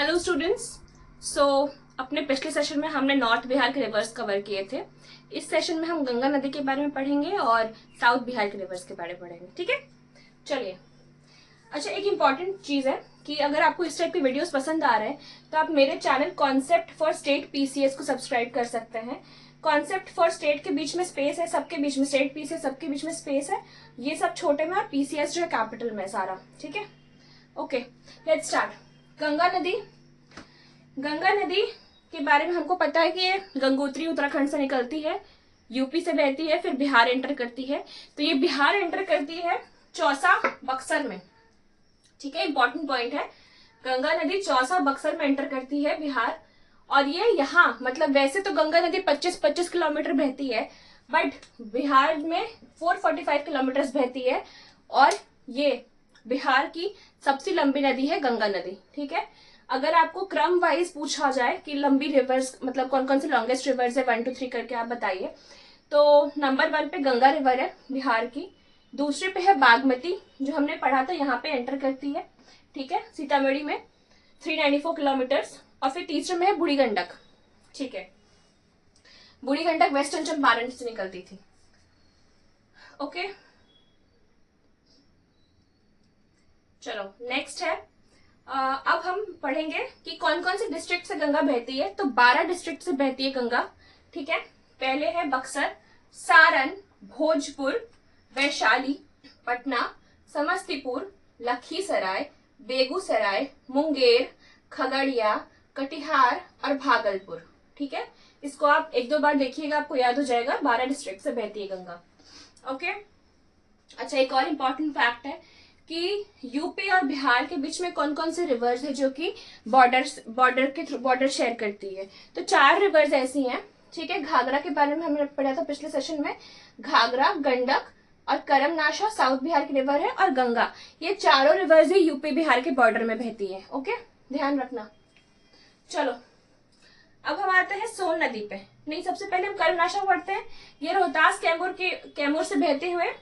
Hello students. सो अपने पिछले session में हमने नॉर्थ बिहार के रिवर्स कवर किए थे। इस सेशन में हम गंगा नदी के बारे में पढ़ेंगे और साउथ बिहार के रिवर्स के बारे में पढ़ेंगे। ठीक है, चलिए। अच्छा, एक इम्पॉर्टेंट चीज़ है कि अगर आपको इस टाइप की वीडियोस पसंद आ रहे हैं तो आप मेरे channel concept for state PCS को सब्सक्राइब कर सकते हैं। कॉन्सेप्ट फॉर स्टेट के बीच में स्पेस है, सबके बीच में स्टेट पीसीएस सबके बीच में स्पेस है। ये सब छोटे में और पीसीएस जो है कैपिटल में सारा। ठीक है, ओके, लेट्स स्टार्ट। गंगा नदी के बारे में हमको पता है कि ये गंगोत्री उत्तराखंड से निकलती है, यूपी से बहती है, फिर बिहार एंटर करती है। तो ये बिहार एंटर करती है चौसा बक्सर में। ठीक है, इंपॉर्टेंट पॉइंट है। गंगा नदी चौसा बक्सर में एंटर करती है बिहार। और ये यहाँ मतलब वैसे तो गंगा नदी 25-25 किलोमीटर बहती है, बट बिहार में 445 किलोमीटर बहती है। और ये बिहार की सबसे लंबी नदी है गंगा नदी। ठीक है, अगर आपको क्रम वाइज पूछा जाए कि लंबी रिवर्स मतलब कौन कौन से लॉन्गेस्ट रिवर्स है 1 2 3 करके आप बताइए, तो नंबर 1 पे गंगा रिवर है बिहार की। दूसरे पे है बागमती, जो हमने पढ़ा था, यहाँ पे एंटर करती है। ठीक है, सीतामढ़ी में 394 किलोमीटर्स। और फिर तीसरे में है बूढ़ी गंडक। ठीक है, बूढ़ी गंडक वेस्टर्न चंपारण से निकलती थी। ओके, चलो नेक्स्ट है। अब हम पढ़ेंगे कि कौन कौन से डिस्ट्रिक्ट से गंगा बहती है। तो 12 डिस्ट्रिक्ट से बहती है गंगा। ठीक है, पहले है बक्सर, सारण, भोजपुर, वैशाली, पटना, समस्तीपुर, लखीसराय, बेगूसराय, मुंगेर, खगड़िया, कटिहार और भागलपुर। ठीक है, इसको आप 1-2 बार देखिएगा, आपको याद हो जाएगा। 12 डिस्ट्रिक्ट से बहती है गंगा। ओके, अच्छा, एक और इम्पॉर्टेंट फैक्ट है कि यूपी और बिहार के बीच में कौन कौन से रिवर्स है जो कि बॉर्डर शेयर करती है। तो 4 रिवर्स ऐसी हैं। ठीक है, घाघरा के बारे में हमने पढ़ा था पिछले सेशन में। घाघरा, गंडक और करमनाशा साउथ बिहार की रिवर है, और गंगा, ये चारों रिवर्स ही यूपी बिहार के बॉर्डर में बहती है। ओके, ध्यान रखना। चलो, अब हम आते हैं सोन नदी पे। नहीं, सबसे पहले हम करमनाशा पढ़ते हैं। ये रोहतास कैमूर से बहते हुए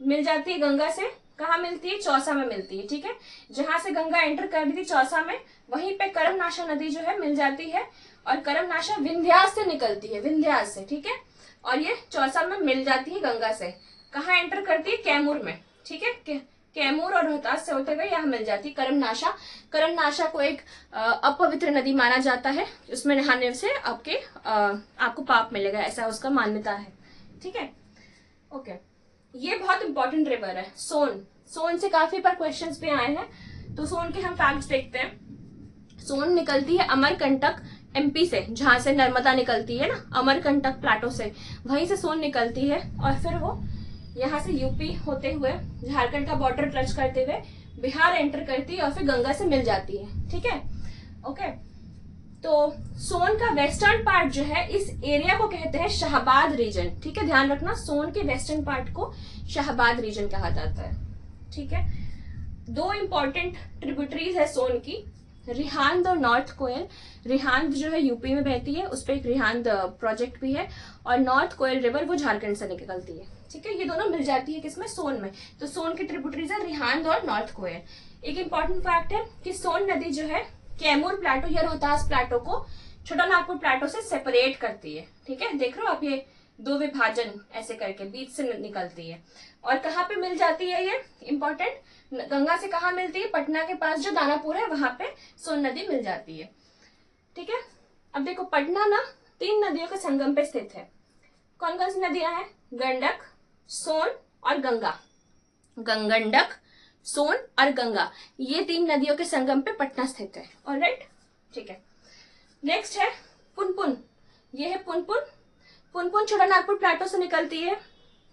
मिल जाती है गंगा से। कहाँ मिलती है? चौसा में मिलती है। ठीक है, जहां से गंगा एंटर कर रही थी चौसा में, वहीं पे करमनाशा नदी जो है मिल जाती है। और करमनाशा विंध्यास से निकलती है, विंध्यास से। ठीक है, और ये चौसा में मिल जाती है गंगा से। कहाँ एंटर करती है? कैमूर में। ठीक है, कैमूर और रोहतास से होते हुए यहाँ मिल जाती है करमनाशा। करमनाशा को एक अपवित्र नदी माना जाता है, उसमें नहाने से आपको पाप मिलेगा, ऐसा उसका मान्यता है। ठीक है, ओके, ये बहुत इंपॉर्टेंट रिवर है सोन से काफी बार क्वेश्चंस भी आए हैं। तो सोन के हम फैक्ट्स देखते हैं। सोन निकलती है अमरकंटक एमपी से, जहां से नर्मदा निकलती है ना, अमरकंटक प्लाटो से, वहीं से सोन निकलती है। और फिर वो यहाँ से यूपी होते हुए झारखंड का बॉर्डर टच करते हुए बिहार एंटर करती है और फिर गंगा से मिल जाती है। ठीक है, ओके। तो सोन का वेस्टर्न पार्ट जो है, इस एरिया को कहते हैं शाहबाद रीजन। ठीक है, ध्यान रखना, सोन के वेस्टर्न पार्ट को शाहबाद रीजन कहा जाता है। ठीक है, 2 इंपॉर्टेंट ट्रिब्यूटरीज है सोन की, रिहांद और नॉर्थ कोयल। रिहांद जो है यूपी में बहती है, उस पर एक रिहांद प्रोजेक्ट भी है। और नॉर्थ कोयल रिवर वो झारखंड से निकलती है। ठीक है, ये दोनों मिल जाती है किसमें? सोन में। तो सोन की ट्रिब्यूटरीज है रिहांद और नॉर्थ कोयल। एक इंपॉर्टेंट फैक्ट है कि सोन नदी जो है कैमूर प्लाटो या रोहतास प्लाटो को छोटा नागपुर प्लाटो से सेपरेट करती है। ठीक है, देख रहे हो आप, ये 2 विभाजन ऐसे करके बीच से निकलती है। और कहाँ पे मिल जाती है ये इंपॉर्टेंट? गंगा से कहाँ मिलती है? पटना के पास जो दानापुर है वहां पे सोन नदी मिल जाती है। ठीक है, अब देखो, पटना ना 3 नदियों के संगम पे स्थित है। कौन कौन सी नदियां हैं? गंडक, सोन और गंगा। गंडक, सोन और गंगा, ये 3 नदियों के संगम पे पटना स्थित है। ऑलराइट, ठीक है। नेक्स्ट है पुनपुन। ये है पुनपुन। पुनपुन छोटा नागपुर प्लाटो से निकलती है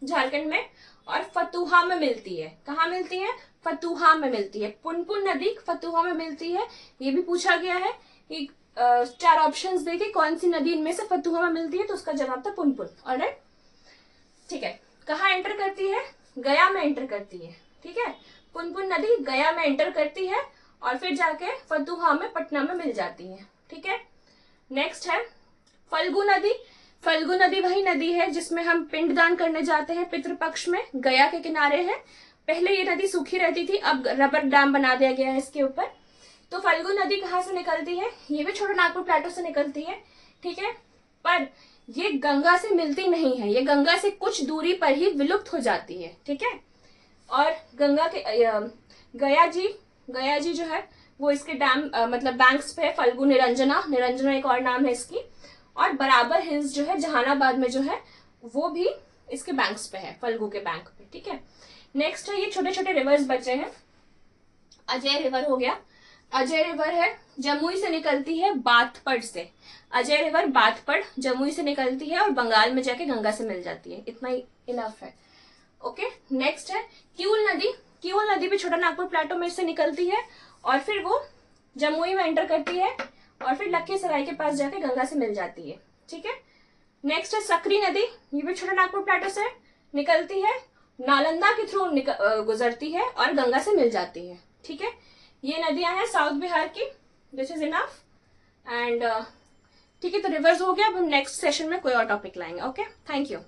झारखंड में और फतुहा में मिलती है। कहाँ मिलती है? फतुहा में मिलती है। पुनपुन नदी फतुहा में मिलती है। ये भी पूछा गया है कि 4 ऑप्शंस देके कौन सी नदी इनमें से फतुहा में मिलती है, तो उसका जवाब था पुनपुन। ऑलराइट, ठीक है। कहाँ एंटर करती है? गया में एंटर करती है। ठीक है, पुनपुन नदी गया में एंटर करती है और फिर जाके फतुहा में पटना में मिल जाती है। ठीक है, नेक्स्ट है फल्गु नदी। फल्गु नदी वही नदी है जिसमें हम पिंडदान करने जाते हैं पितृपक्ष में, गया के किनारे है। पहले ये नदी सूखी रहती थी, अब रबर डैम बना दिया गया है इसके ऊपर। तो फल्गु नदी कहाँ से निकलती है? ये भी छोटा नागपुर प्लेटो से निकलती है, ठीक है, पर ये गंगा से मिलती नहीं है, ये गंगा से कुछ दूरी पर ही विलुप्त हो जाती है, ठीक है। और गंगा के गया जी जो है वो इसके डैम मतलब बैंक्स पे है, फल्गु निरंजना, निरंजना एक और नाम है इसकी। और बराबर हिल्स जो है जहानाबाद में जो है वो भी इसके बैंक्स पे है, फल्गु के बैंक पे, ठीक है। नेक्स्ट है, ये छोटे छोटे रिवर्स बचे हैं। अजय रिवर हो गया, अजय रिवर है जमुई से निकलती है बाथपड़ से, अजय रिवर बाथपड़ जमुई से निकलती है और बंगाल में जाके गंगा से मिल जाती है, इतना ही इनफ है, ओके। नेक्स्ट है क्यूल नदी, क्यूल नदी भी छोटा नागपुर प्लेटो में से निकलती है और फिर वो जमुई में एंटर करती है और फिर लखीसराय के पास जाके गंगा से मिल जाती है, ठीक है। नेक्स्ट है सकरी नदी, ये भी छोटा नागपुर प्लेटो से निकलती है, नालंदा के थ्रू गुजरती है और गंगा से मिल जाती है, ठीक है। ये नदियां हैं साउथ बिहार की, दिस इज इनफ एंड ठीक है। तो रिवर्स हो गया, अब हम नेक्स्ट सेशन में कोई और टॉपिक लाएंगे, ओके, थैंक यू।